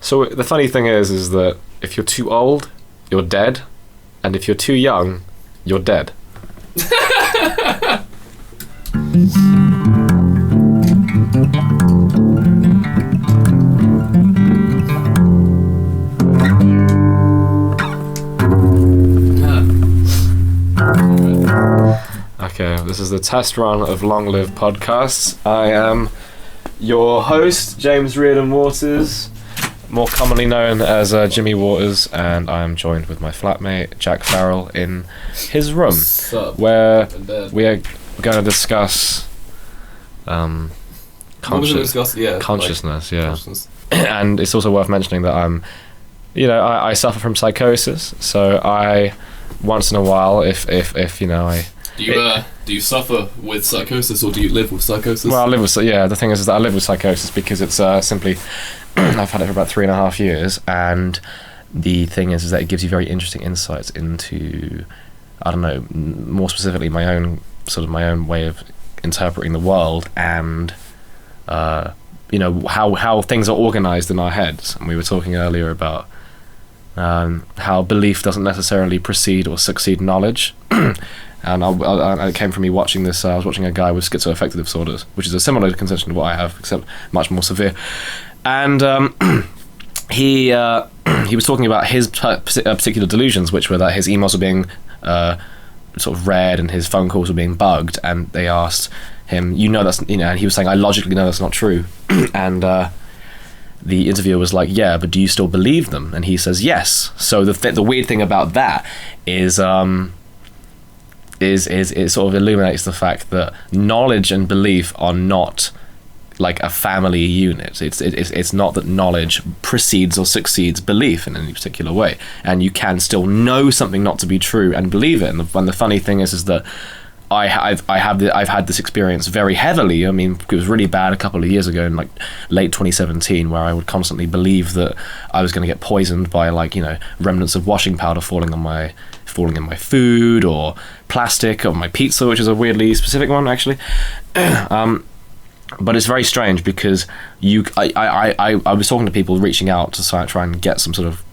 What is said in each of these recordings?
So the funny thing is that if you're too old, you're dead, and if you're too young, you're dead. Okay, this is the test run of Long Live Podcasts. I am your host, James Reardon Waters, more commonly known as Jimmy Waters, and I am joined with my flatmate, Jack Farrell, in his room, where we are going to discuss consciousness. And it's also worth mentioning that I suffer from psychosis, so I, once in a while, if you know, Do you suffer with psychosis, or do you live with psychosis? Well, I live with the thing is that I live with psychosis because it's simply I've had it for about 3.5 years, and the thing is that it gives you very interesting insights into, I don't know, more specifically my own way of interpreting the world, and how things are organized in our heads. And we were talking earlier about how belief doesn't necessarily precede or succeed knowledge. And it came from me watching this. I was watching a guy with schizoaffective disorders, which is a similar condition to what I have, except much more severe. And he was talking about his particular delusions, which were that his emails were being sort of read and his phone calls were being bugged. And they asked him, and he was saying, I logically know that's not true. And the interviewer was like, yeah, but do you still believe them? And he says, yes. So the weird thing about that is it sort of illuminates the fact that knowledge and belief are not like a family unit. It's not that knowledge precedes or succeeds belief in any particular way, and you can still know something not to be true and believe it. And the funny thing is that I've had this experience very heavily. I mean, it was really bad a couple of years ago in like late 2017, where I would constantly believe that I was going to get poisoned by remnants of washing powder falling in my food, or plastic on my pizza, which is a weirdly specific one actually. But it's very strange because I was talking to people reaching out to try and get some sort of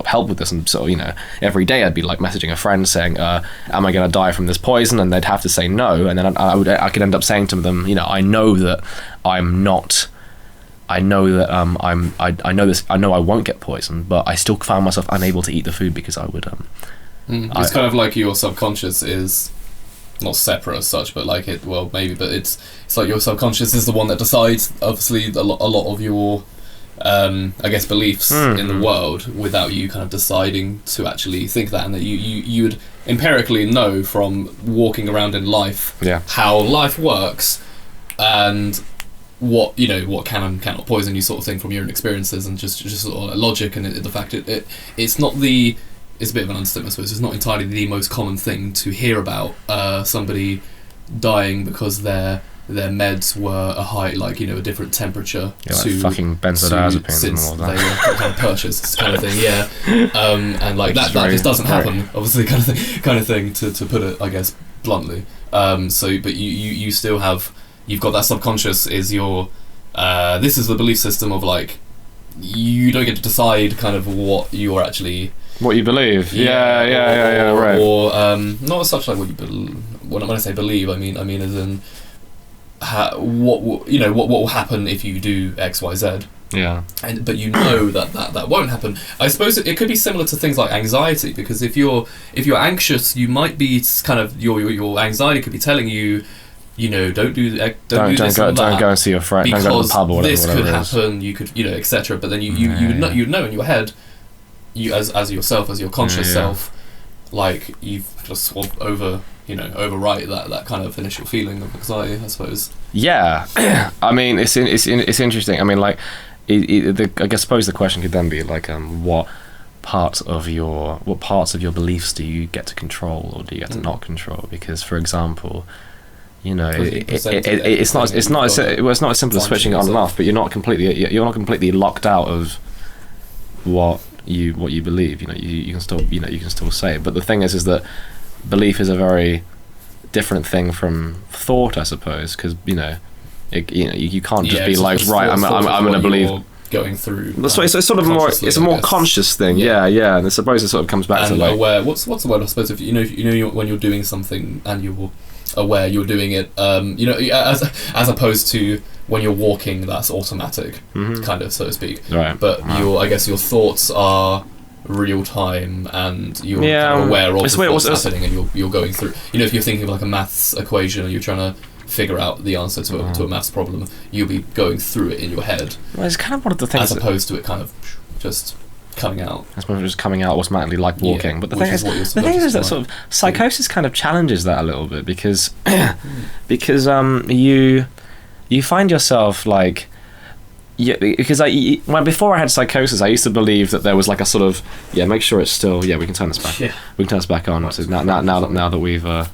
help with this, and so every day I'd be like messaging a friend saying, am I going to die from this poison? And they'd have to say no, and then I could end up saying to them, I know that I'm not. I know that I know this. I know I won't get poisoned, but I still found myself unable to eat the food because I would. It's kind of like your subconscious is not separate as such, but like it. Well, maybe, but it's like your subconscious is the one that decides. Obviously, a lot of your, I guess, beliefs in the world without you kind of deciding to actually think that, and that you would empirically know from walking around in life how life works, and what can and cannot poison you, sort of thing, from your own experiences, and just sort of logic, and the fact it's not the. It's a bit of an understatement, I suppose. It's not entirely the most common thing to hear about somebody dying because their meds were a different temperature to fucking benzodiazepines and all that. They were kind of purchased, kind of thing, yeah. And like that just doesn't happen, obviously, kind of thing to put it, I guess, bluntly. But you still have, you've got that subconscious is your this is the belief system of like, you don't get to decide kind of what you're actually. What you believe, yeah, right. Or not as such like what you believe. When I say believe, I mean as in what will happen if you do X, Y, Z. Yeah. But that won't happen. I suppose it could be similar to things like anxiety, because if you're anxious, you might be kind of your anxiety could be telling you. Don't do this. Don't go and see your friend. Don't go to the pub or whatever. This could happen. You could, etc. But then you'd know in your head. You as yourself, as your conscious self, like you've just sort of overwrite that kind of initial feeling of anxiety, I suppose. Yeah, I mean it's interesting. I mean, like, I suppose the question could then be like, what parts of your beliefs do you get to control, or do you get to not control? Because, for example, it's not as simple as switching it on and off, but you're not completely locked out of what you believe. You can still say it. But the thing is that belief is a very different thing from thought, I suppose, because you can't just be like, right, I'm going to believe. going through. That's why it's sort of more. It's a more conscious thing. Yeah. And I suppose it sort of comes back to like aware. What's the word? I suppose if you know when you're doing something and you're aware you're doing it. As opposed to when you're walking, that's automatic, kind of, so to speak. Right. But I guess your thoughts are real time, and you're kind of aware of what's happening, and you're going through. If you're thinking of like a maths equation, and you're trying to figure out the answer to a maths problem, you'll be going through it in your head. Well, it's kind of one of the things, as opposed to it kind of just coming out. I suppose just coming out automatically, like walking. But the thing is that sort of psychosis kind of challenges that a little bit, because you find yourself like. Yeah, because before I had psychosis, I used to believe that there was like a sort of make sure it's still we can turn this back. Yeah. We can turn this back on. So now that we've gotten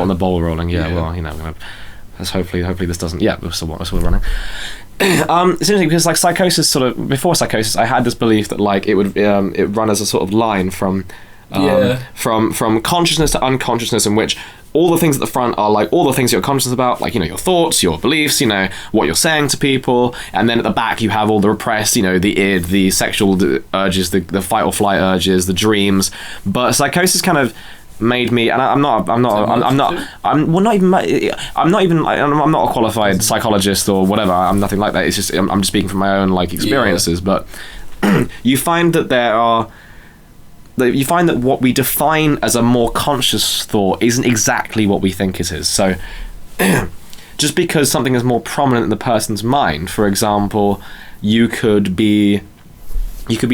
the ball rolling. Well, let's hopefully this doesn't. Yeah, we're still running. It's interesting because like psychosis, sort of before psychosis, I had this belief that like it would it run as a sort of line from consciousness to unconsciousness, in which all the things at the front are like all the things you're conscious about, like your thoughts, your beliefs, what you're saying to people, and then at the back you have all the repressed, the id, the sexual urges, the fight or flight urges, the dreams. But psychosis kind of made me, and I'm not a qualified psychologist or whatever. I'm nothing like that. It's just I'm just speaking from my own like experiences. But you find that you find that what we define as a more conscious thought isn't exactly what we think it is. So just because something is more prominent in the person's mind, for example, you could be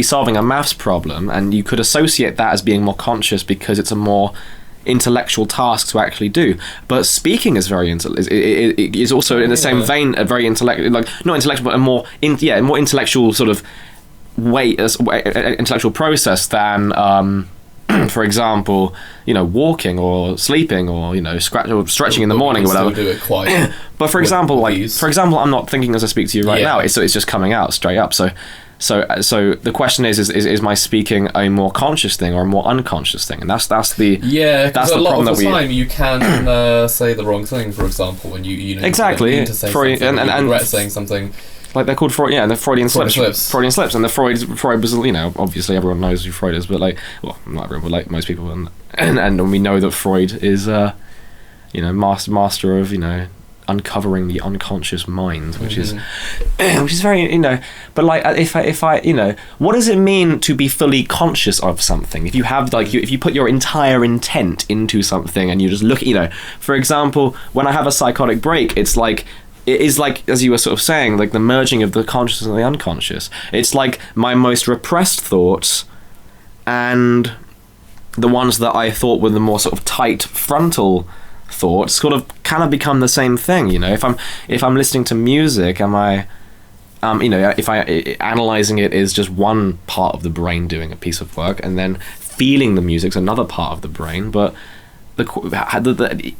solving a maths problem and you could associate that as being more conscious because it's a more intellectual task to actually do. But speaking is it is also in the same vein a very intellectual, like not intellectual, but a more intellectual sort of intellectual process than for example walking or sleeping or stretching in the morning or whatever. Do it quite but for example I'm not thinking as I speak to you right now, it's just coming out straight up. So the question is my speaking a more conscious thing or a more unconscious thing? And that's the problem that time you can say the wrong thing, for example, when you exactly need to say something, and regret saying something. Like they're called the Freudian slips. Freudian slips, and Freud was, obviously everyone knows who Freud is, but not everyone, but like most people, and we know that Freud is, master of, uncovering the unconscious mind, which is very, but like if I what does it mean to be fully conscious of something? If you have if you put your entire intent into something and you just look, for example, when I have a psychotic break, it is like, as you were sort of saying, like the merging of the conscious and the unconscious. It's like my most repressed thoughts and the ones that I thought were the more sort of tight frontal thoughts sort of kind of become the same thing. If I'm listening to music, am I if I analyzing it is just one part of the brain doing a piece of work, and then feeling the music's another part of the brain, but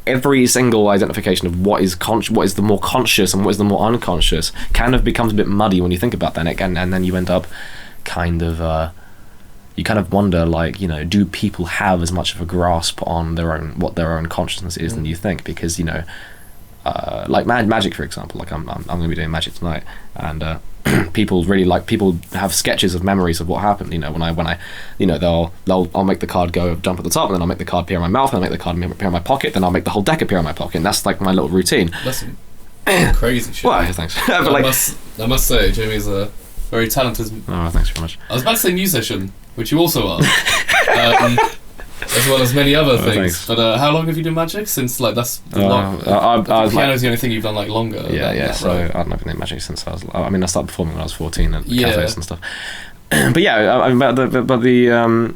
every single identification of what is the more conscious and what is the more unconscious kind of becomes a bit muddy when you think about that, and then you end up you kind of wonder, like, do people have as much of a grasp on what their own consciousness is than you think? Because like magic, for example, like I'm going to be doing magic tonight, and people have sketches of memories of what happened. When I I'll make the card go jump at the top, and then I'll make the card appear in my mouth, and I'll make the card appear in my pocket, then I'll make the whole deck appear in my pocket, and that's like my little routine. That's some crazy shit. Well, thanks. But I must say, Jamie's a very talented. Oh, thanks very much. I was about to say musician, which you also are. As well as many other things. Thanks. But how long have you done magic? Since that's long. Piano's the only thing you've done longer. Yeah. So right? I've been doing magic since I started performing when I was 14 at cafes and stuff. But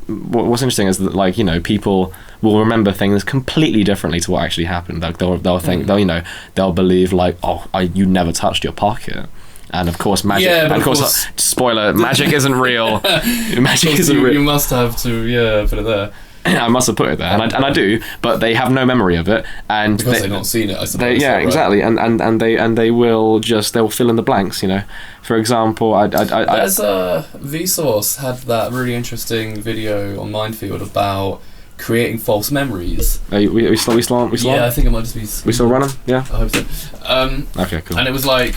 what's interesting is that people will remember things completely differently to what actually happened. Like they'll think they'll believe you never touched your pocket. And of course, magic. Yeah, and of course, spoiler: magic isn't real. Magic isn't real. You must have to, put it there. I must have put it there, and I do, but they have no memory of it, and because they've not seen it. I suppose. Exactly, and they will fill in the blanks. For example, there's Vsauce had that really interesting video on Mindfield about creating false memories. We still Yeah, I think it might just be. We still running? Yeah. I hope so. Okay, cool. And it was like,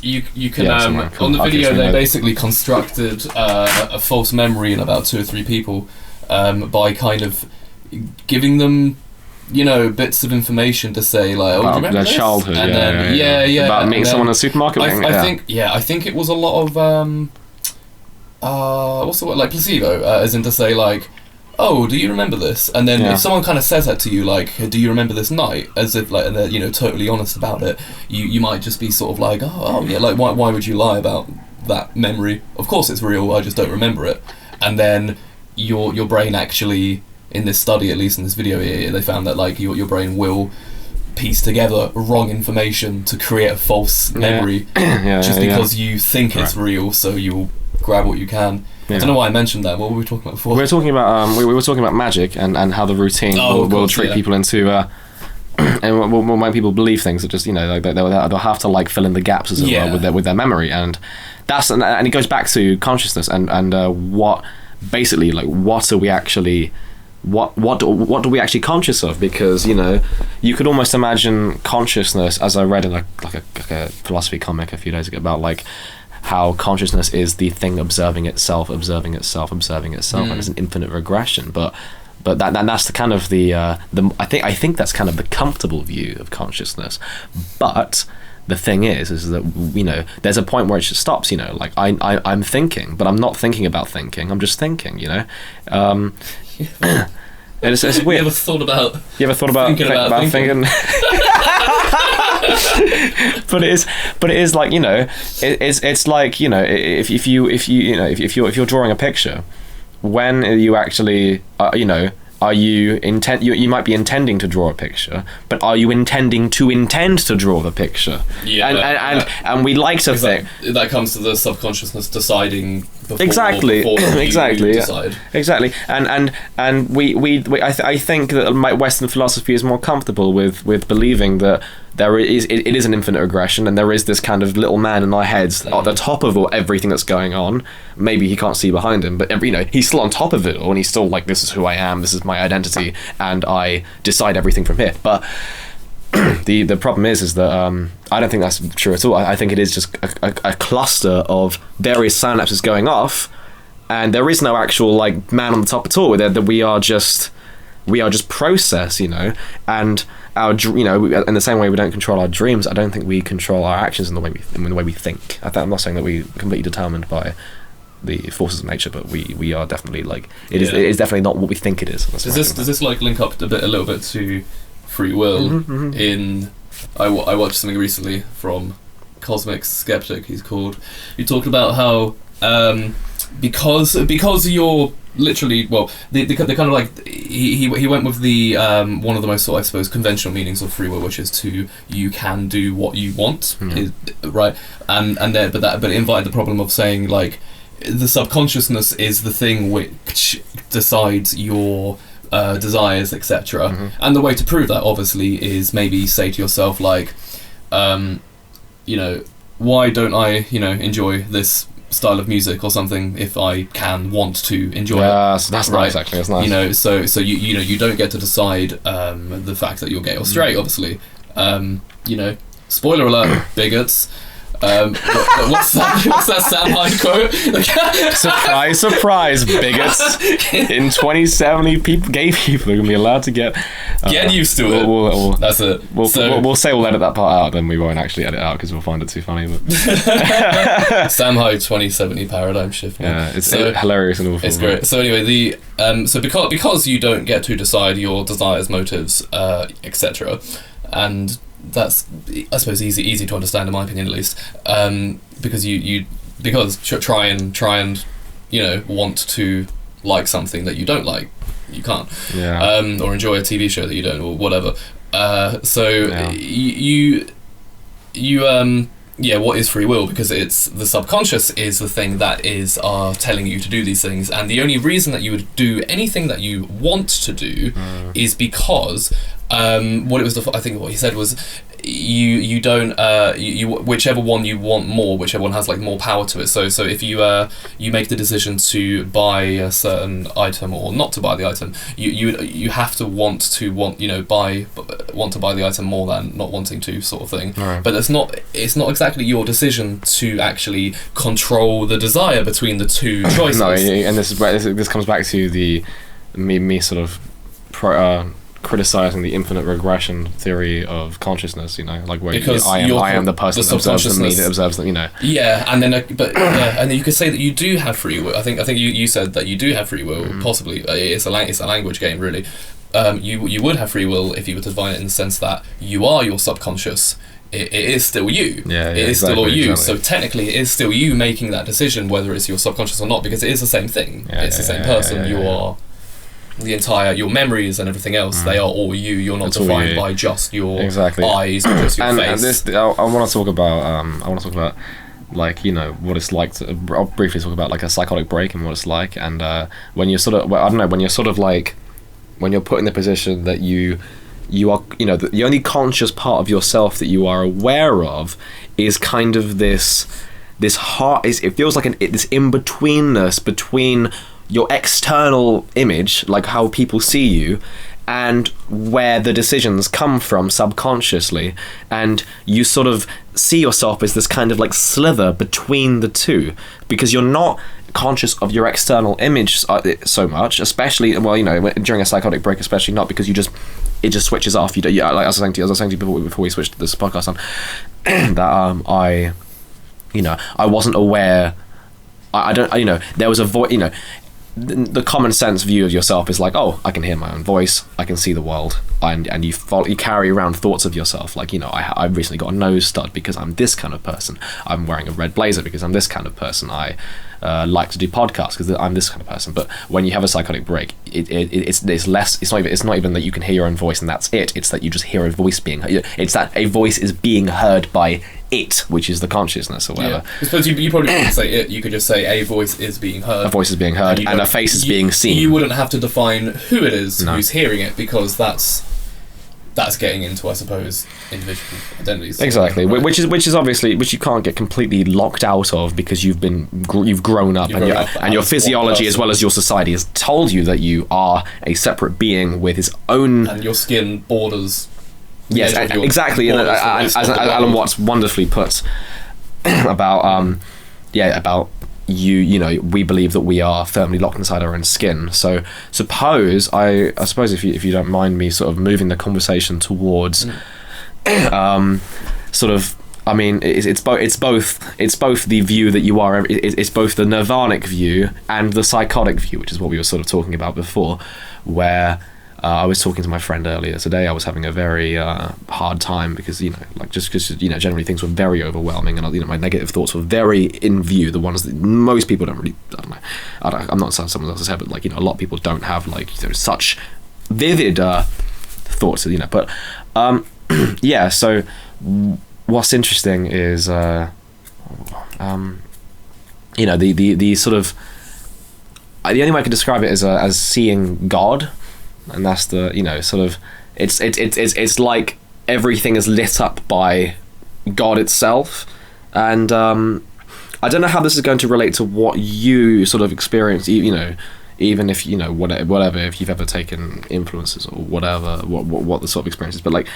you can Yeah, cool. on the I'll give video some they notes. basically constructed a false memory in about 2 or 3 people by kind of giving them, you know, bits of information to say like, oh, do you remember their this? childhood, and then about meeting and someone in then a supermarket. I think it was a lot of what's the word, like placebo, as in to say like, oh, do you remember this? And then if someone kind of says that to you, like, do you remember this night? As if like, and they're, you know, totally honest about it, you might just be sort of like, oh yeah, like why would you lie about that memory? Of course it's real, I just don't remember it. And then your brain actually, in this study, at least in this video here, they found that like your brain will piece together wrong information to create a false memory just because you think it's real, so you'll grab what you can. I don't know why I mentioned that. What were we talking about before? We were talking about we were talking about magic and how the routine will trick people into and will make people believe things that just, you know, like they'll have to like fill in the gaps, as it were, with their memory, and it goes back to consciousness and what basically, like, what are we actually what do we actually conscious of? Because, you know, you could almost imagine consciousness, as I read in a philosophy comic a few days ago, about like how consciousness is the thing observing itself, and it's an infinite regression. But that's the kind of the I think that's kind of the comfortable view of consciousness. But the thing is that, you know, there's a point where it just stops. You know, like I'm thinking, but I'm not thinking about thinking. I'm just thinking. You know. It's weird. You ever thought about thinking? but it is like, you know, it's like, you know, if you're drawing a picture, when are you actually you know, are you you might be intending to draw a picture, but are you intend to draw the picture? And we like to think that comes to the subconsciousness deciding before, exactly decide. Exactly. And I think that Western philosophy is more comfortable with believing that it is an infinite regression, and there is this kind of little man in our heads at the top of everything that's going on. Maybe he can't see behind him, but you know, he's still on top of it all, and he's still like, this is who I am, this is my identity, and I decide everything from here. But the problem is that I don't think that's true at all. I think it is just a cluster of various synapses going off, and there is no actual like man on the top at all. That we are just process, you know, and our, you know, in the same way we don't control our dreams, I don't think we control our actions in the way we think. I'm not saying that we're completely determined by the forces of nature, but we are definitely like it is definitely not what we think it is. Does this like link up a little bit to free will? In I watched something recently from Cosmic Skeptic. He talked about how because you're literally, well, they kind of like, he went with the one of the most sort of, I suppose, conventional meanings of free will, which is you can do what you want, right? And but it invited the problem of saying like the subconsciousness is the thing which decides your desires, etc. And the way to prove that, obviously, is maybe say to yourself like, you know, why don't I, you know, enjoy this style of music or something if I want to enjoy it? That's right? nice, actually. That's nice. You know, so you know, you don't get to decide the fact that you're gay or straight, obviously. You know, spoiler alert, bigots. What's that Sam Hyde quote? Surprise, surprise, bigots! In 2070, gay people are gonna be allowed to get used to it. We'll, that's it. We'll say we'll edit that part out, then we won't actually edit it out because we'll find it too funny. But Sam Hyde 2070 paradigm shift. Man. Yeah, it's hilarious and awful. It's great. So anyway, so because you don't get to decide your desires, motives, etc., and that's, I suppose, easy to understand, in my opinion at least, because you try and you know, want to like something that you don't like, you can't, or enjoy a TV show that you don't, or whatever. What is free will? Because it's the subconscious is the thing that is telling you to do these things, and the only reason that you would do anything that you want to do is because I think what he said was you don't whichever one you want more, whichever one has like more power to it. So if you make the decision to buy a certain item or not to buy the item, you have to want, you know, buy want to buy the item more than not wanting to, sort of thing. Right. But it's not exactly your decision to actually control the desire between the two choices. No, and this is where this comes back to the me sort of criticizing the infinite regression theory of consciousness, you know, like where I am the person that observes the me that observes them, you know. Yeah, and then and then you could say that you do have free will. I think you said that you do have free will. Possibly, it's a language game, really. You would have free will if you were to define it in the sense that you are your subconscious. It is still you. Yeah, it is exactly, still all you. exactly. So technically, it is still you making that decision whether it's your subconscious or not, because it is the same thing. It's the same person. You are. The entire your memories and everything else, they are all you. You're not defined by just your eyes or just your face. And this, I want to talk about. Like, you know, what it's like to. I'll briefly talk about like a psychotic break and what it's like, and when you're sort of, I don't know, when you're sort of like, when you're put in the position that you are, you know, the only conscious part of yourself that you are aware of is kind of this heart. It feels like this in-betweenness between your external image, like how people see you, and where the decisions come from subconsciously, and you sort of see yourself as this kind of like slither between the two, because you're not conscious of your external image so much, especially, well, you know, during a psychotic break, especially not, because it just switches off. Like I was saying to you before we switched this podcast on, that I wasn't aware. I don't, you know, there was a voice, you know. The common sense view of yourself is like, oh, I can hear my own voice, I can see the world, and you carry around thoughts of yourself like, you know, I recently got a nose stud because I'm this kind of person. I'm wearing a red blazer because I'm this kind of person. I like to do podcasts because I'm this kind of person. But when you have a psychotic break, it's less. It's not even that you can hear your own voice and that's it. It's that you just hear a voice being. It's that a voice is being heard by it, which is the consciousness or whatever. I suppose you probably couldn't say it. You could just say a voice is being heard. A voice is being heard, and a face is being seen. You wouldn't have to define who it is who's hearing it, because that's getting into, I suppose, individual identities. Exactly, right? which is obviously, which you can't get completely locked out of, because you've grown up, and your physiology as well as your society has told you that you are a separate being with his own, and your skin borders. Yes, exactly. And as Alan Watts wonderfully puts about you know, we believe that we are firmly locked inside our own skin. So suppose I suppose if you don't mind me sort of moving the conversation towards sort of, I mean, it's both the view that you are, it's both the nirvanic view and the psychotic view, which is what we were sort of talking about before, where I was talking to my friend earlier today. I was having a very hard time because, you know, like just because, you know, generally things were very overwhelming, and, you know, my negative thoughts were very in view, the ones that most people don't really, I don't know, I'm not saying someone else's head, but, like, you know, a lot of people don't have, like, you know, such vivid thoughts, you know, but yeah, so what's interesting is you know, the sort of, the only way I could describe it is as seeing God. And that's the, you know, sort of, it's like everything is lit up by God itself. And I don't know how this is going to relate to what you sort of experience, you know, even if, you know, whatever, if you've ever taken influences or whatever, what the sort of experience is. But, like,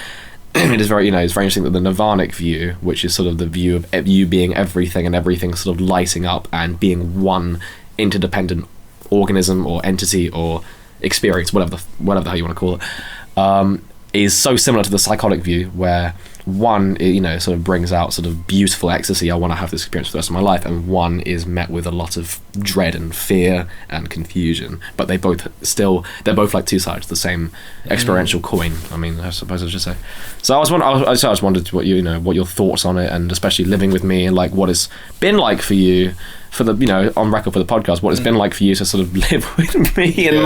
it is very, you know, it's very interesting that the nirvanic view, which is sort of the view of you being everything and everything sort of lighting up and being one interdependent organism or entity or experience, whatever the hell you want to call it, is so similar to the psychotic view, where one, you know, sort of brings out sort of beautiful ecstasy, I want to have this experience for the rest of my life, and one is met with a lot of dread and fear and confusion. But they're both like two sides of the same experiential coin, I mean, I suppose I should say. So I just wondered what what your thoughts on it, and especially living with me, and like what it's been like for you, for the, you know, on record for the podcast, what it's been like for you to sort of live with me and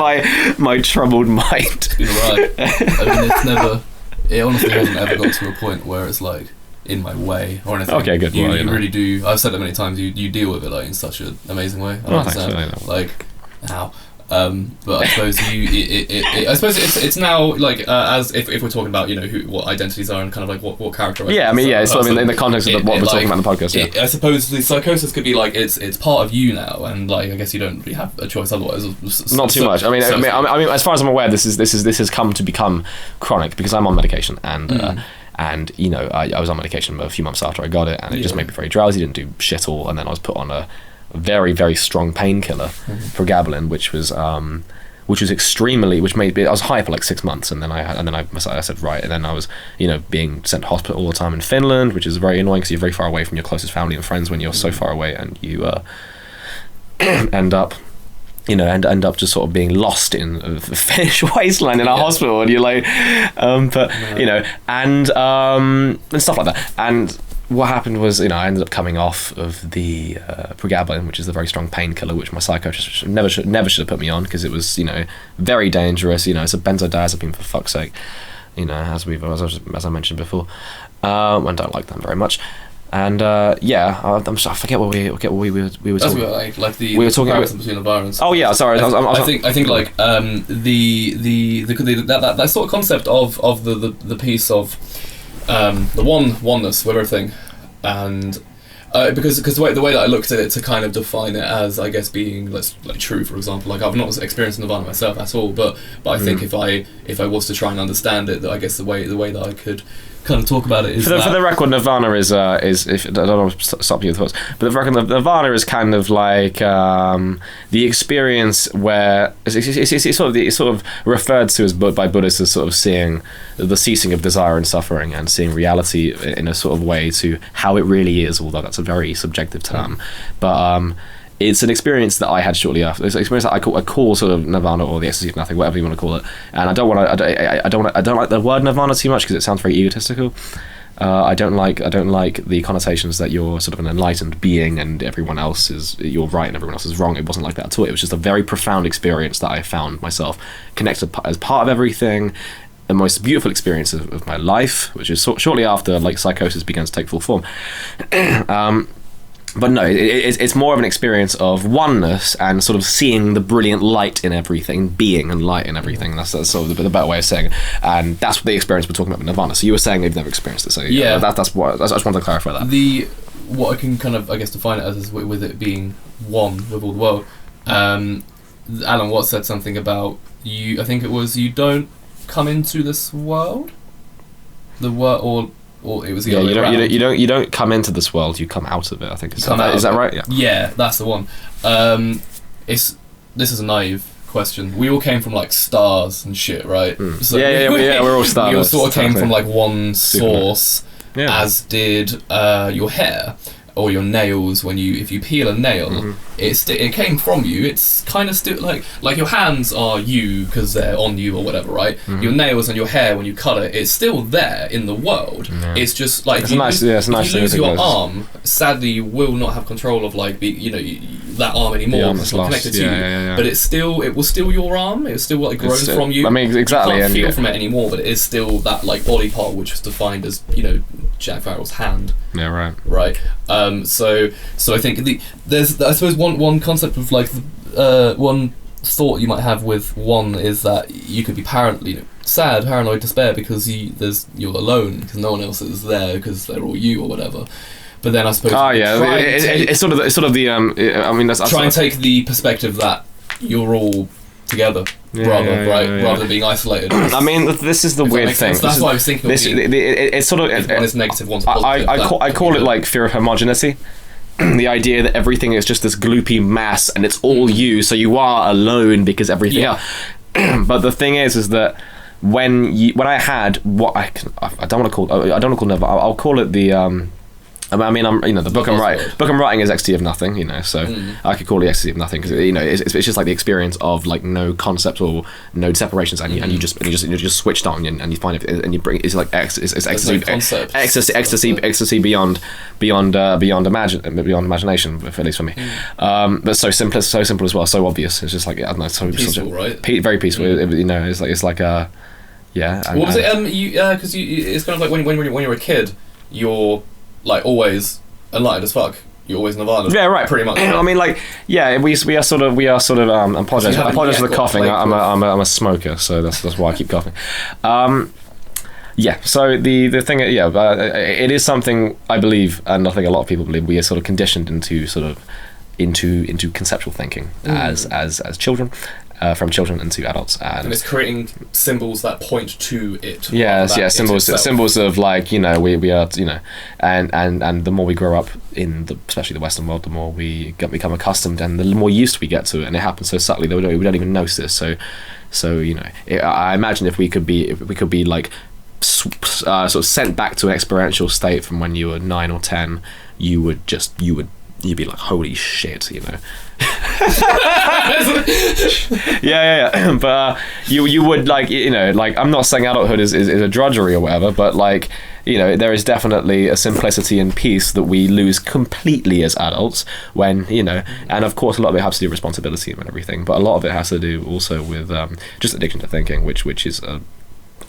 my troubled mind. You're right. I mean, it honestly hasn't ever got to a point where it's like in my way or anything. Okay, good. You really do. I've said it many times. You deal with it like in such an amazing way. I don't understand. Thanks, like how But I suppose I suppose it's now like as if we're talking about what identities are and kind of like what character. Yeah, I mean, yeah. So I mean, in the context of what we're talking about in the podcast, yeah. I suppose the psychosis could be like it's part of you now, and like I guess you don't really have a choice otherwise. Not too much. I mean, as far as I'm aware, this has come to become chronic because I'm on medication and. And I was on medication a few months after I got it, and it just made me very drowsy. Didn't do shit all, and then I was put on a very, very strong painkiller, pregabalin, which was extremely, which made me. I was high for like 6 months, and then I said right, and then I was being sent to hospital all the time in Finland, which is very annoying because you're very far away from your closest family and friends when you're so far away, and you end up just sort of being lost in the Finnish wasteland in a hospital, and you're like, and stuff like that. And what happened was, I ended up coming off of the pregabalin, which is the very strong painkiller, which my psychiatrist never should have put me on because it was, very dangerous. It's a benzodiazepine, for fuck's sake. As I mentioned before, I don't like them very much. And I forget what we were talking about. We were talking about between the violence. Oh yeah, sorry. I think like that sort of concept of the piece of the oneness with everything, and because the way that I looked at it to kind of define it as, I guess, being like true, for example. Like I've not experienced Nirvana myself at all, but I think if I was to try and understand it, I guess the way that I could kind of talk about it is for the record, Nirvana is if I don't want to stop you with thoughts, but the record, Nirvana is kind of like the experience where it's sort of referred to as by Buddhists as sort of seeing the ceasing of desire and suffering and seeing reality in a sort of way to how it really is, although that's a very subjective term. But it's an experience that I had shortly after. It's an experience that I call sort of Nirvana or the ecstasy of nothing, whatever you want to call it. And I don't like the word Nirvana too much because it sounds very egotistical. I don't like the connotations that you're sort of an enlightened being and everyone else you're right and everyone else is wrong. It wasn't like that at all. It was just a very profound experience that I found myself connected as part of everything. The most beautiful experience of my life, which is shortly after like psychosis began to take full form. But no, it's more of an experience of oneness and sort of seeing the brilliant light in everything, being and light in everything. That's sort of the better way of saying it. And that's the experience we're talking about with Nirvana. So you were saying you've never experienced it. So yeah, that's what I just wanted to clarify that. What I can kind of, I guess, define it as is with it being one with all the world. Alan Watts said something about you. I think it was you don't come into this world. The world or it was the other way around. You don't come into this world, you come out of it. I think is that right? Yeah, that's the one. This is a naive question. We all came from like stars and shit, right? So we're all stars. We all sort of came from like one source, as did your hair or your nails. If you peel a nail, it came from you. It's kind of still like your hands are you because they're on you or whatever, right? Your nails and your hair, when you cut it, it's still there in the world. It's just like if you lose your arm, sadly you will not have control of like that arm anymore. It's not connected to you. But it was still your arm. It was still like grown from you. I mean, exactly. You can't feel from it anymore, but it is still that like body part which was defined as Jack Farrell's hand. Yeah, right. Right. So I think there's I suppose one concept of like one thought you might have with one is that you could be sad, paranoid, despair because you're alone because no one else is there because they're all you or whatever. But then I suppose it's sort of the I mean that's try and take the perspective that you're all together. Rather than being isolated. I mean, this is the weird thing. That's why I was thinking. It's sort of one is negative, one's positive. I call it like fear of homogeneity. The idea that everything is just this gloopy mass and it's all you, so you are alone because everything else. But the thing is that when I had what I don't want to call never. I'll call it the. I mean, the book I'm writing is ecstasy of nothing, so I could call it ecstasy of nothing because it's just like the experience of like no concept or no separations, and you just switched on and you find it and you bring it's like it's ecstasy beyond imagination, at least for me. But so simple as well, so obvious. It's just like I don't know, so peaceful, right? Very peaceful. It's like yeah. What was it? Because it's kind of like when you're a kid, you're like always enlightened as fuck. you're always nirvana. Yeah, right. Pretty much. I mean, like, yeah, we are sort of. Apologize for the coughing. I'm a smoker, so that's why I keep coughing. Yeah. So the thing, it is something I believe, and I think a lot of people believe, we are sort of conditioned into into conceptual thinking as children. From children into adults, and it's creating symbols that point to it. Symbols of, like, we are, and the more we grow up in especially the Western world, the more we become accustomed, and the more used we get to it, and it happens so subtly that we don't even notice this. So I imagine if we could be like sort of sent back to an experiential state from when you were 9 or 10, you'd be like, holy shit, yeah. But you would, like, like, I'm not saying adulthood is a drudgery or whatever, but, like, there is definitely a simplicity and peace that we lose completely as adults when, and of course a lot of it has to do with responsibility and everything, but a lot of it has to do also with just addiction to thinking, which is a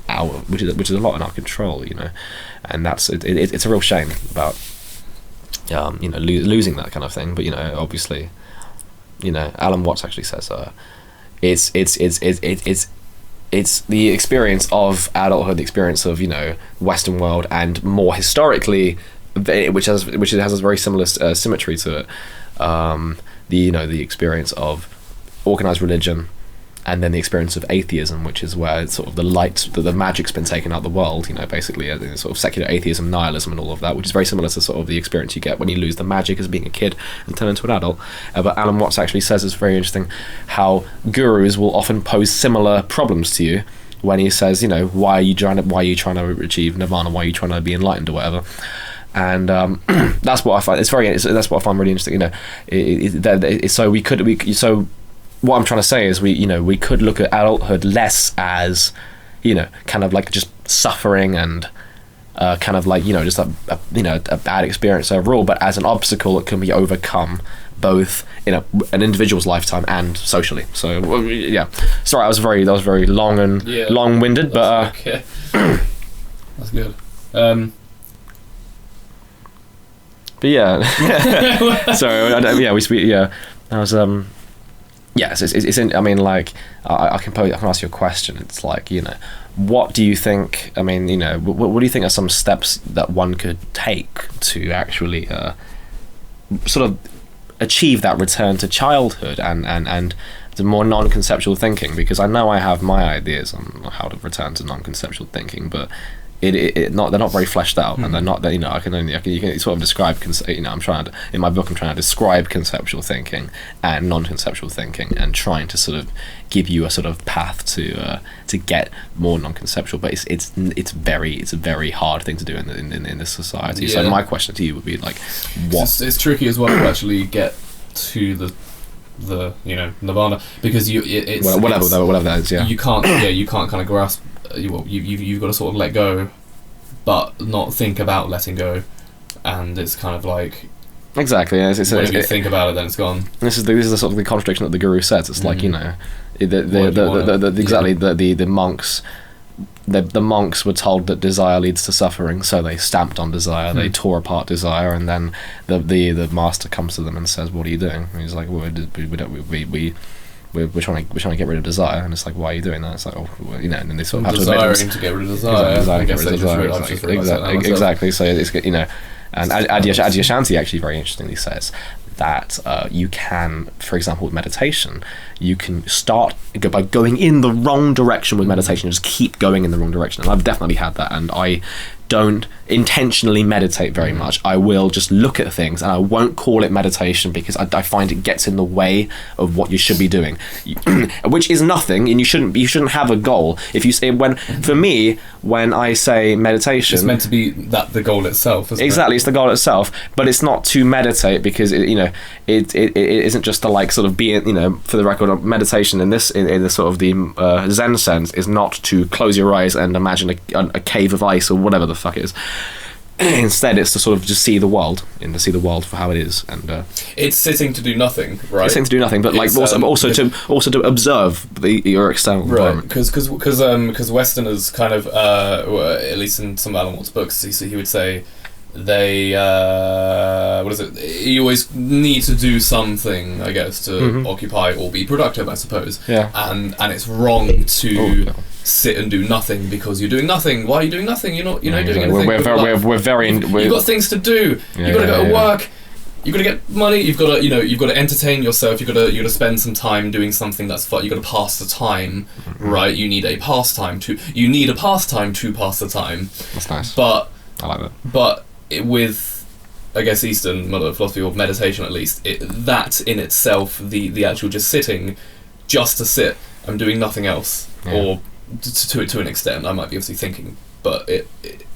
lot in our control, and it's a real shame about losing that kind of thing. But obviously, Alan Watts actually says it's the experience of adulthood, the experience of Western world, and more historically, which has a very similar symmetry to it. The experience of organized religion, and then the experience of atheism, which is where sort of the magic's been taken out of the world, basically sort of secular atheism, nihilism, and all of that, which is very similar to sort of the experience you get when you lose the magic as being a kid and turn into an adult. But Alan Watts actually says it's very interesting how gurus will often pose similar problems to you when he says, why are you trying to achieve nirvana? Why are you trying to be enlightened or whatever? And that's what I find. That's what I find really interesting. What I'm trying to say is we could look at adulthood less as, kind of like just suffering and kind of like, just a bad experience overall, but as an obstacle that can be overcome both in an individual's lifetime and socially. So yeah, sorry, that was very long and long-winded, but that's good. But yeah, sorry, I was Yes, it's in, I mean, like, I can ask you a question. It's like, what do you think, I mean, what do you think are some steps that one could take to actually sort of achieve that return to childhood and the more non-conceptual thinking? Because I know I have my ideas on how to return to non-conceptual thinking, but they're not very fleshed out, and they're not, you can sort of describe, I'm trying to describe conceptual thinking and non-conceptual thinking, and trying to sort of give you a sort of path to get more non-conceptual, but it's a very hard thing to do in this society. So my question to you would be, like, what? It's tricky as well to actually get to the nirvana, because whatever that is, you can't kind of grasp. You've got to sort of let go, but not think about letting go, and it's kind of like, exactly. Yeah, when you think about it, then it's gone. This is the sort of the contradiction that the guru says. It's like, the monks. The monks were told that desire leads to suffering, so they stamped on desire. They tore apart desire, and then the master comes to them and says, "What are you doing?" And he's like, "Well, we're trying to get rid of desire," and it's like, "Why are you doing that?" It's like, and then they sort of have to get rid of desire. Exactly. So it's and Adyashanti actually very interestingly says that you can, for example, with meditation, you can start by going in the wrong direction with meditation and just keep going in the wrong direction. And I've definitely had that, and I don't intentionally meditate very much. I will just look at things, and I won't call it meditation because I find it gets in the way of what you should be doing, which is nothing. And you shouldn't have a goal. If you say for me, when I say meditation, it's meant to be that the goal itself. Exactly, it's the goal itself, but it's not to meditate, because it isn't just to, like, sort of be, for the record, meditation in the sort of the Zen sense is not to close your eyes and imagine a cave of ice or whatever the fuck it is. Instead, it's to sort of just see the world for how it is, and it's sitting to do nothing, right? It's sitting to do nothing, but it's, like also to observe your external environment. Because Westerners kind of, at least in some Alan Watts books, he would say, they what is it? You always need to do something, I guess, to occupy or be productive, I suppose. Yeah. And it's wrong to sit and do nothing because you're doing nothing. Why are you doing nothing? You're not doing anything. You've got things to do. You've got to go to work. You've got to get money. You've got to entertain yourself. You've got to spend some time doing something that's fun. You've got to pass the time, right? You need a pastime to pass the time. That's nice. But I like that. But with, I guess, Eastern philosophy or meditation, at least, that in itself, the actual just sitting, just to sit, I'm doing nothing else, or to an extent, I might be obviously thinking, but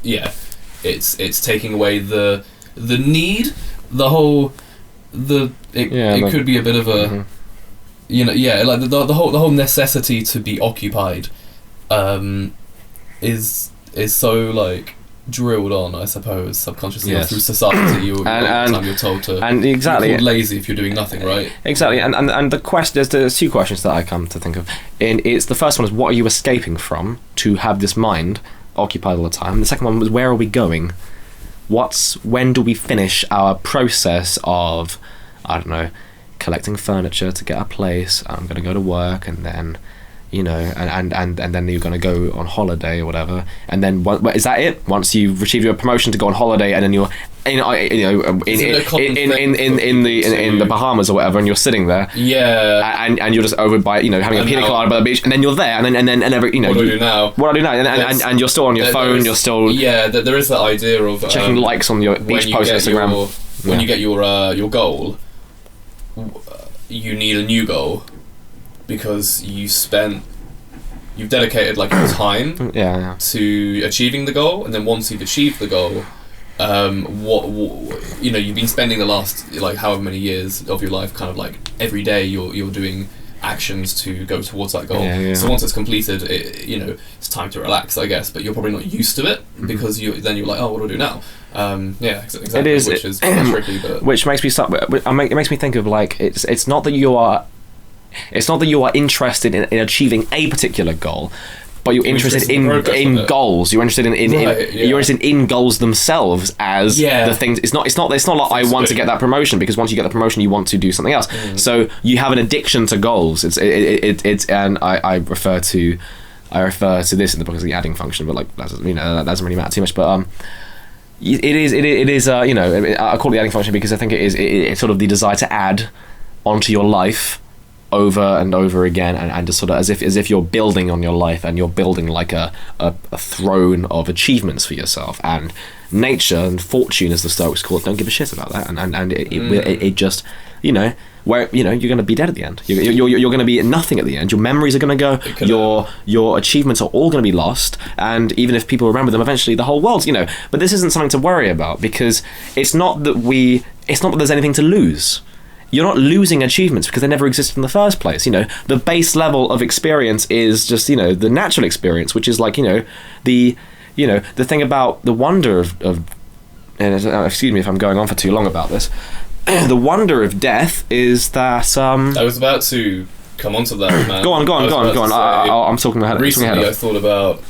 it's taking away the need. It could be a bit of a, like the whole necessity to be occupied, is so like drilled on, I suppose, subconsciously through society. You're told to, and exactly, you're called lazy if you're doing nothing, right? Exactly, and the question, there's two questions that I come to think of. It's the first one is, what are you escaping from to have this mind occupied all the time? The second one was, where are we going? When do we finish our process of, I don't know, collecting furniture to get a place? I'm going to go to work, and then, and then you're going to go on holiday or whatever. And then, is that it? Once you've achieved your promotion to go on holiday, and then you're in the Bahamas or whatever, and you're sitting there, and you're just over by having a pina colada by the beach, and then you're there, and then every what do I do now? What do I do now? And you're still on your phone. You're still there is that idea of checking likes on your beach post on Instagram. When you get your goal, you need a new goal because you've dedicated like your time to achieving the goal, and then once you've achieved the goal, you've been spending the last like however many years of your life kind of like every day you're doing actions to go towards that goal. So once it's completed, it's time to relax, I guess, but you're probably not used to it because you're like, oh, what do I do now? Exactly. It is, which is tricky, but which makes me it makes me think of like it's not that you are interested in achieving a particular goal, but you're interested in goals. You're interested you're interested in goals themselves as the things. It's not like I want to get that promotion, because once you get the promotion, you want to do something else. So you have an addiction to goals. It's and I refer to this in the book as the adding function, but like that doesn't really matter too much. But it is I call it the adding function because I think it's sort of the desire to add onto your life over and over again, and just sort of as if you're building on your life, and you're building like a throne of achievements for yourself. And nature and fortune, as the Stoics call it, don't give a shit about that, and it just where you're going to be dead at the end. You're going to be nothing at the end. Your memories are going to go. Your achievements are all going to be lost. And even if people remember them, eventually the whole world's But this isn't something to worry about, because it's not that there's anything to lose. You're not losing achievements because they never existed in the first place. The base level of experience is just the natural experience, which is like the thing about the wonder of and excuse me if I'm going on for too long about this. The wonder of death is that I was about to come onto that, man. Go on. I'm talking about recently. I thought about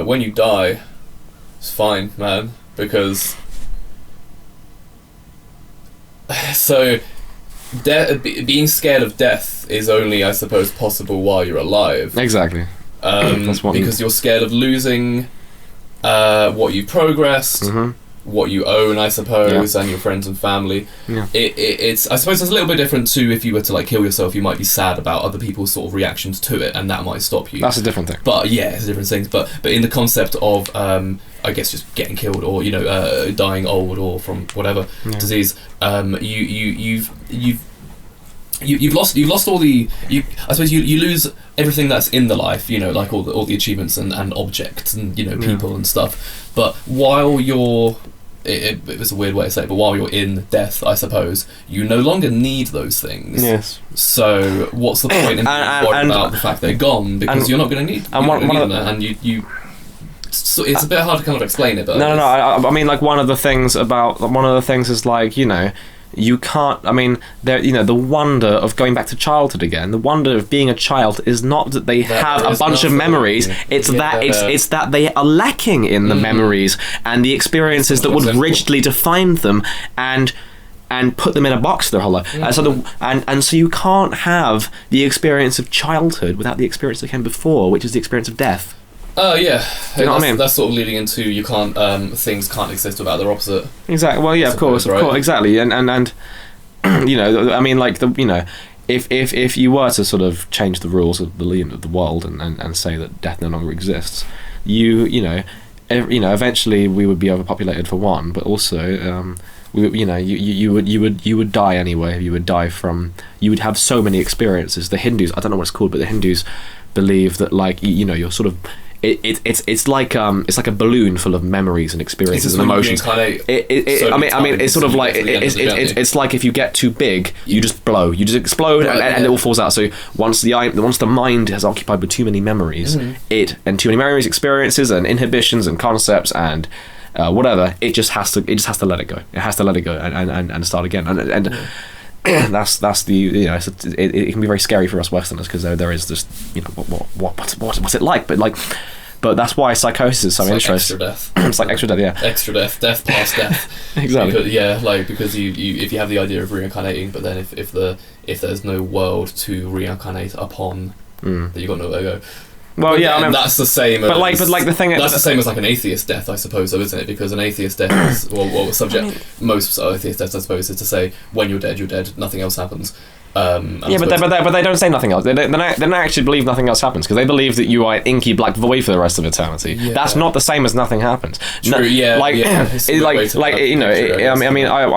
when you die, it's fine, man, because. So, being scared of death is only, I suppose, possible while you're alive. Exactly. Because you're scared of losing what you progressed, what you own, I suppose, and your friends and family. Yeah. It's I suppose it's a little bit different too. If you were to like kill yourself, you might be sad about other people's sort of reactions to it, and that might stop you. That's a different thing. But it's a different thing. But in the concept of I guess just getting killed, or dying old, or from whatever disease, you've lost all the I suppose you lose everything that's in the life, like all the achievements and objects and people and stuff. But while you're it was a weird way to say it, but while you're in death, I suppose, you no longer need those things. Yes. So what's the point in worrying about the fact they're gone, because you're not going to need them, and you so it's a bit hard to kind of explain it, but no. I mean, like one of the things is like you can't. I mean, there. The wonder of going back to childhood again. The wonder of being a child is not that they have a bunch of memories. It's that they are lacking in the memories and the experiences that would rigidly define them and put them in a box their whole life. So you can't have the experience of childhood without the experience that came before, which is the experience of death. Oh yeah, you know what I mean? That's sort of leading into you can't things can't exist without their opposite. Exactly. Well, yeah, of course, exactly, and I mean, like if you were to sort of change the rules of the world and say that death no longer exists, eventually we would be overpopulated for one, but also you would die anyway. You would have so many experiences. The Hindus, I don't know what it's called, but the Hindus believe that, like, you're sort of it's like a balloon full of memories and experiences and emotions. It's sort of like it's like if you get too big, you just blow, you just explode, and it all falls out. So once the mind has occupied with too many memories, too many memories, experiences, and inhibitions and concepts and whatever, it just has to let it go. It has to let it go and start again. And that's the it can be very scary for us Westerners, because there is this what's it like, but that's why psychosis is so interesting. Extra death. It's like extra death, yeah. Extra death past death. Exactly. Because you if you have the idea of reincarnating, but then if there's no world to reincarnate upon, then you got nowhere to go. Well, but yeah, I mean, that's the same. But the thing that's the same as like an atheist death, I suppose, though, isn't it? Because an atheist death is most atheist deaths, I suppose, is to say when you're dead, nothing else happens. But they don't say nothing else. They don't actually believe nothing else happens, because they believe that you are an inky black void for the rest of eternity. Yeah. That's not the same as nothing happens. True. I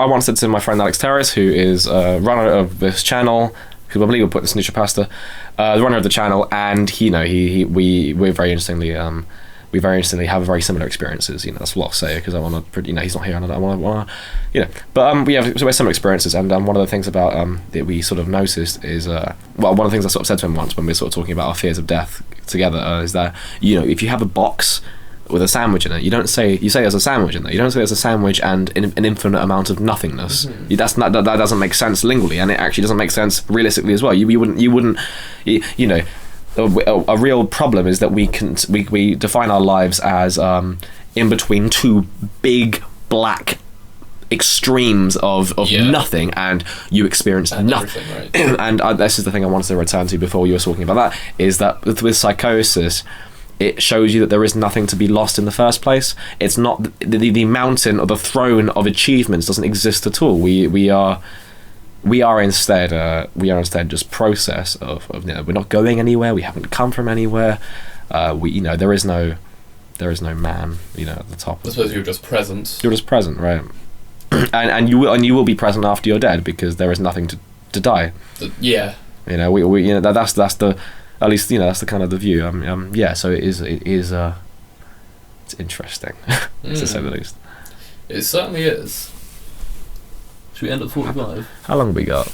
once said to my friend Alex Terrace, who is runner of this channel, who I believe will put this Nutra Pasta, the runner of the channel, and we very interestingly have very similar experiences. That's what I'll say, because I want to. He's not here, and I want to. But we have similar experiences, and one of the things about that we sort of noticed is one of the things I sort of said to him once when we were sort of talking about our fears of death together is that if you have a box with a sandwich in it, you say there's a sandwich in there. You don't say there's a sandwich and an infinite amount of nothingness. That doesn't make sense lingually, and it actually doesn't make sense realistically as well. You wouldn't. A real problem is that we define our lives as in between two big black extremes of nothing, and you experience nothing. Right. And this is the thing I wanted to return to before you were talking about that, is that with psychosis, it shows you that there is nothing to be lost in the first place. It's not the mountain or the throne of achievements doesn't exist at all. We are instead just process of we're not going anywhere. We haven't come from anywhere. There is no man at the top. I suppose you're just present. You're just present, right? and you will be present after you're dead, because there is nothing to die. Yeah. That's the. At least that's the kind of the view. So it is. It's interesting, to say the least. It certainly is. Should we end at 45? How long have we got?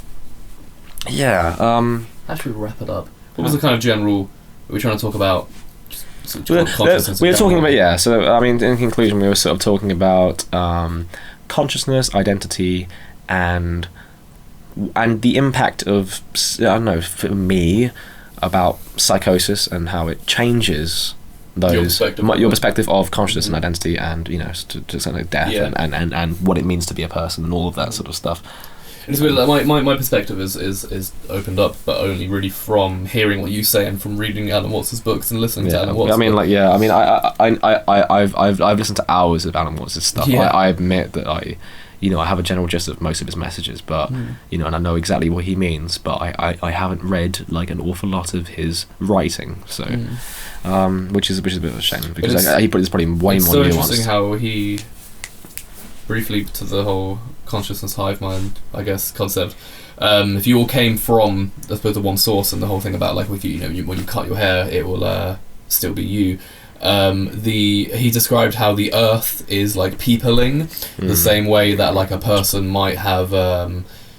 Yeah. How should we wrap it up? What was the kind of general? Were we trying to talk about? We were talking about So I mean, in conclusion, we were sort of talking about consciousness, identity, and the impact of, I don't know, for me, about psychosis and how it changes your perspective of consciousness and identity, and to something like death, and what it means to be a person, and all of that sort of stuff. And it's weird, like my perspective is opened up, but only really from hearing what you say and from reading Alan Watts's books and listening to Alan Watts. I've listened to hours of Alan Watts's stuff. I admit that I have a general gist of most of his messages, but and I know exactly what he means, but I haven't read like an awful lot of his writing, so which is a bit of a shame, because he probably way more nuanced. It's so interesting how he briefly to the whole consciousness hive mind, I guess, concept. If you all came from, I suppose, the one source, and the whole thing about like with when you cut your hair, it will still be you. He described how the earth is like peopling, the same way that like a person might have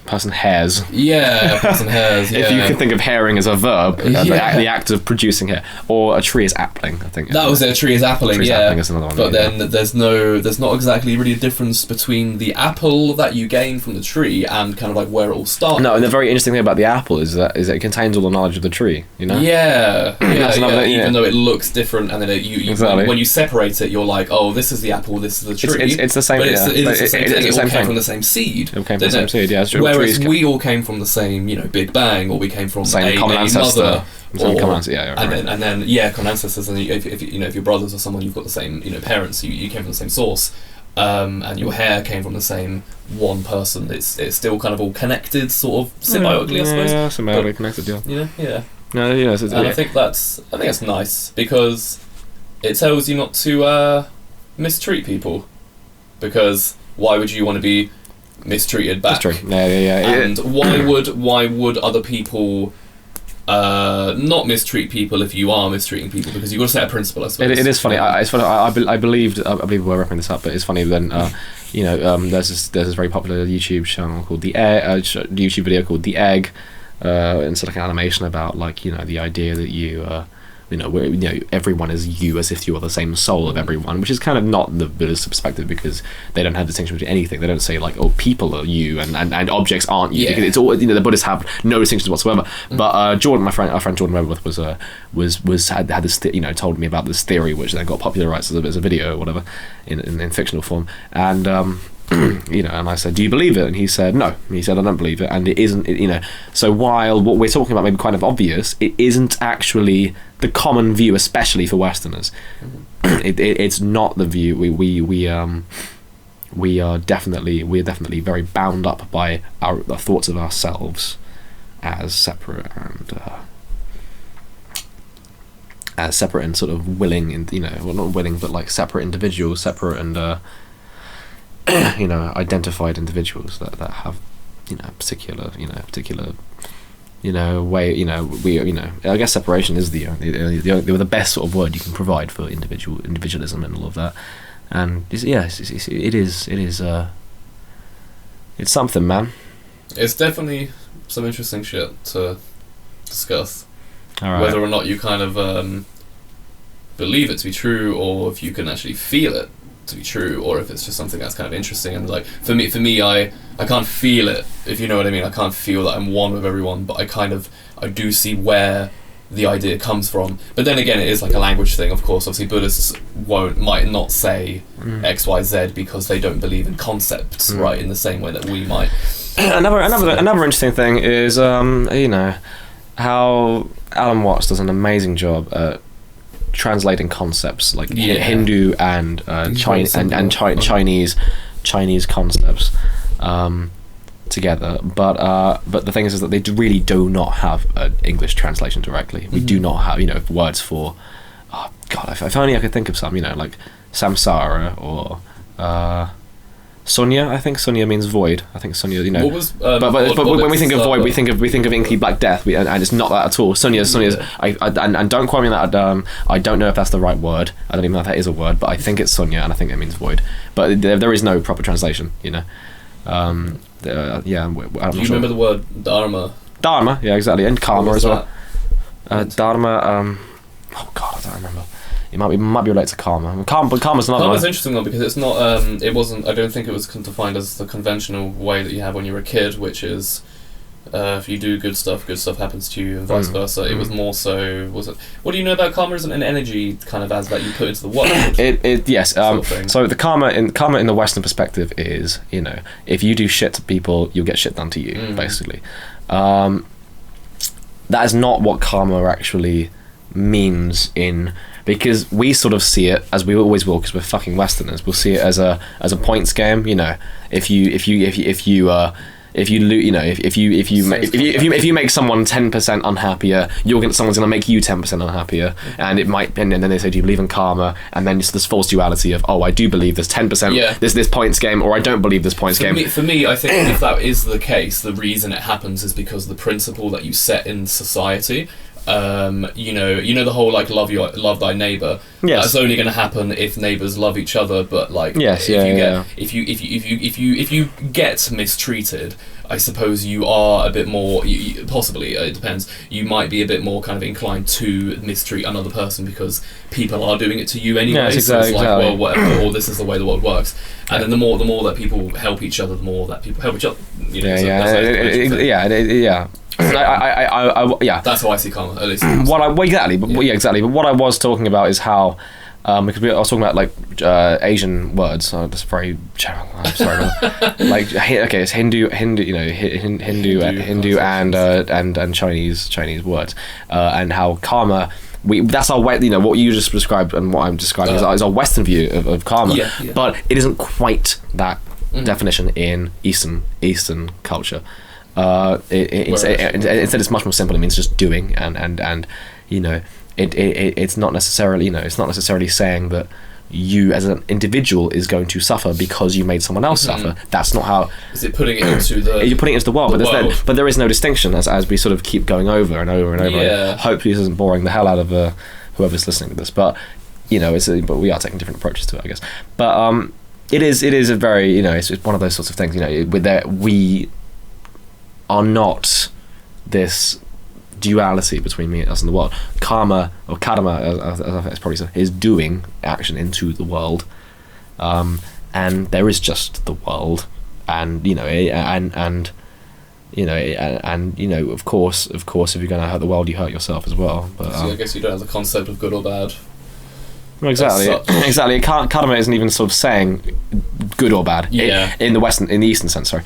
person hairs. Yeah, person hairs. Yeah. If you could think of hairing as a verb, Yeah. the act of producing hair, or a tree is appling. I think That was it. A tree is appling. Tree's Yeah, appling is another one. but yeah. then there's not exactly really a difference between the apple that you gain from the tree and kind of like where it all started. No, and the very interesting thing about the apple is that it contains all the knowledge of the tree. You know. Yeah, That's another thing, even though it looks different, and then Exactly. when you separate it, you're like, oh, this is the apple, this is the tree. It's the same. But yeah. it's the same thing. It all came thing. from the same seed. It all came from the didn't same it? seed. Yeah, it's true. Whereas Trees we all came from the same, Big Bang, or we came from same a common ancestor. mother, Same common ancestor. Yeah, right. and then common ancestors, and if your brothers or someone, you've got the same parents, you came from the same source, and your hair came from the same one person. It's still kind of all connected, sort of symbiotically, I suppose. Yeah, symbiotically connected. Yeah. Yeah. No, yeah. And I think that's nice because it tells you not to mistreat people, because why would you want to be mistreated back? That's true. Yeah. And why would other people not mistreat people if you are mistreating people? Because you've got to set a principle, I suppose. It is funny. It's funny. I believe we're wrapping this up, but it's funny. Then there's this very popular YouTube channel called YouTube video called The Egg, and it's like an animation about the idea that everyone is you, as if you are the same soul of everyone, which is kind of not the Buddhist perspective, because they don't have distinction between anything. They don't say people are you and objects aren't you. Yeah. Because it's all the Buddhists have no distinctions whatsoever. But Jordan, our friend Jordan Redworth had this told me about this theory, which then got popularized as a video or whatever in fictional form, and and I said, do you believe it? And he said, no. He said, I don't believe it, and it isn't. So while what we're talking about may be kind of obvious, it isn't actually the common view, especially for Westerners. It's not the view. We are definitely very bound up by the thoughts of ourselves as separate and sort of willing, and not willing, but separate individuals, separate and identified individuals that have particular way. I guess separation is the best sort of word you can provide for individualism and all of that. And it's something, man. It's definitely some interesting shit to discuss. All right. Whether or not you kind of believe it to be true, or if you can actually feel it to be true, or if it's just something that's kind of interesting. And for me I can't feel it, if you know what I mean. I can't feel that I'm one with everyone, but I do see where the idea comes from. But then again, it is like a language thing, of course. Obviously Buddhists might not say XYZ because they don't believe in concepts, right, in the same way that we might. Another interesting thing is how Alan Watts does an amazing job at translating concepts like Hindu and Chinese concepts together, but the thing is that they really do not have an English translation directly. We do not have words for if only I could think of some like samsara or Sunya. I think Sunya means void. I think Sunya, What was, but when we think of void, we think of inky black death, and it's not that at all. Sunya's. And don't quote me on that. I don't know if that's the right word. I don't even know if that is a word, but I think it's Sunya, and I think it means void. But there is no proper translation. Do you remember the word dharma? Dharma, yeah, exactly, and karma as well. Dharma. Oh God, I don't remember. It might be related to karma. But karma's another one. Karma's interesting though, because it's not. It wasn't. I don't think it was defined as the conventional way that you have when you're a kid, which is if you do good stuff happens to you, and vice versa. It was more so. Was it? What do you know about karma? Isn't an energy kind of as that you put into the world? Yes. So the karma in the Western perspective is if you do shit to people, you'll get shit done to you, basically. That is not what karma actually means because we sort of see it, as we always will, because we're fucking Westerners. We'll see it as a points game. If you make someone 10% unhappier, someone's gonna make you 10% unhappier, and then they say, do you believe in karma? And then it's this false duality of, I do believe there's 10%, this points game, or I don't believe this points game. For me, I think if that is the case, the reason it happens is because the principle that you set in society you know the whole like love thy neighbor. Yes. That's only going to happen if neighbors love each other. But like, Yes, if you get mistreated, I suppose you are a bit more. Possibly, it depends. You might be a bit more kind of inclined to mistreat another person because people are doing it to you anyway. Yes, So it's exactly. like, well, whatever, or this is the way the world works. And then the more that people help each other, the more that people help each other. You know, Yeah. Yeah. That's how I see karma, at least. Exactly. But what I was talking about is how, because I was talking about like Asian words. That's very general. I'm sorry. Like it's Hindu, you know, Hindu and Chinese words, and how karma. That's our way, you know, what you just described and what I'm describing is our Western view of karma. Yeah. But it isn't quite that definition in Eastern culture. Instead, it's much more simple. It means just doing, and you know, it's not necessarily, you know, it's not necessarily saying that you as an individual is going to suffer because you made someone else suffer. That's not how. Is it putting it into the? You're putting it into the world, but there is no distinction as we sort of keep going over and over and over. Yeah. Hopefully, this isn't boring the hell out of whoever's listening to this, but you know, but we are taking different approaches to it, I guess. But it is a very, you know, it's one of those sorts of things. You know, we are not this duality between me, us, and the world. Karma, or karma, as I think it's probably said, is doing action into the world, and there is just the world, and you know, and you know, and you know, of course, if you're going to hurt the world, you hurt yourself as well. But so I guess you don't have the concept of good or bad. Well, exactly. Karma isn't even sort of saying good or bad. Yeah. In the Eastern sense, sorry.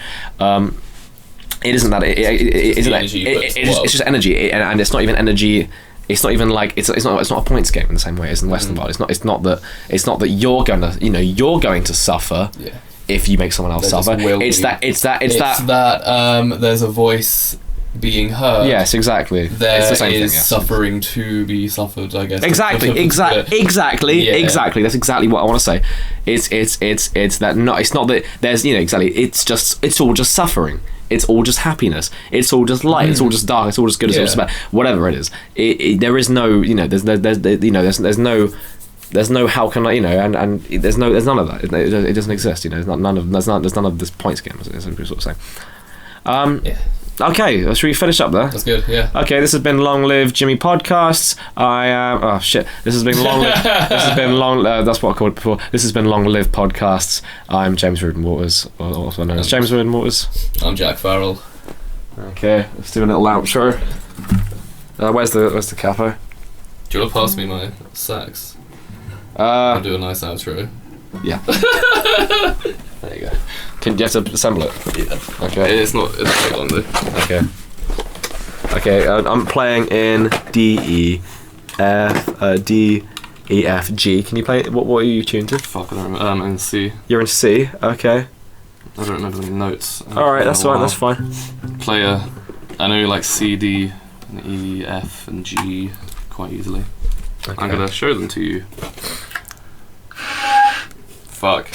It isn't that. It's just energy, and it's not even energy. It's not even like it's not a points game in the same way as in the Western world. It's not that you're going to suffer if you make someone else suffer. It's that there's a voice being heard. Yes, exactly. There it's the same is thing, yes. suffering to be suffered, I guess. Exactly. That's exactly what I want to say. It's that. No, it's not that. There's, you know, exactly. It's all just suffering. It's all just happiness. It's all just light. It's all just dark. It's all just good. It's all just bad. Whatever it is. There is no, you know, there's no how can I, you know, and there's none of that. It doesn't exist. You know, there's none of this points game. Is what I'm saying. Okay, should we finish up there? That's good, yeah. Okay, this has been Long Live Jimmy Podcasts. I am... Oh, shit. This has been Long Live... that's what I called it before. This has been Long Live Podcasts. I'm James Rudin Waters, also known as James Rudin Waters. I'm Jack Farrell. Okay, let's do a little outro. Where's the capo? Do you want to pass me my sax? I'll do a nice outro. Yeah. There you go. Do you have to assemble it? Yeah. Okay. It's not very long though. Okay, I'm playing in D, E, F, G. Can you play it? What are you tuned to? Fuck, I don't remember. I'm in C. You're in C, okay. I don't remember the notes. Alright, that's alright, that's fine. I know like C, D, and E, F, and G quite easily. Okay. I'm gonna show them to you. Fuck.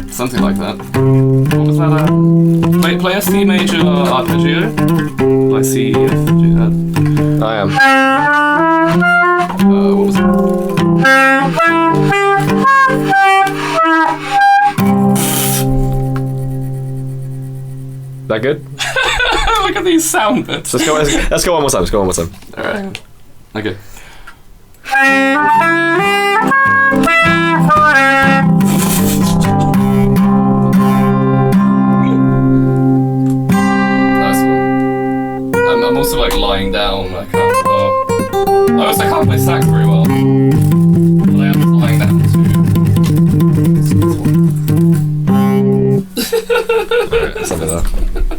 Something like that. What was that? Play a C major arpeggio. Like C, F, G. I am. What was That good? Look at these sound bits. Let's go one more time. Alright. Okay. Nice one. I'm also like lying down. I can't play sax very well. But I am lying down too. Alright, something like that.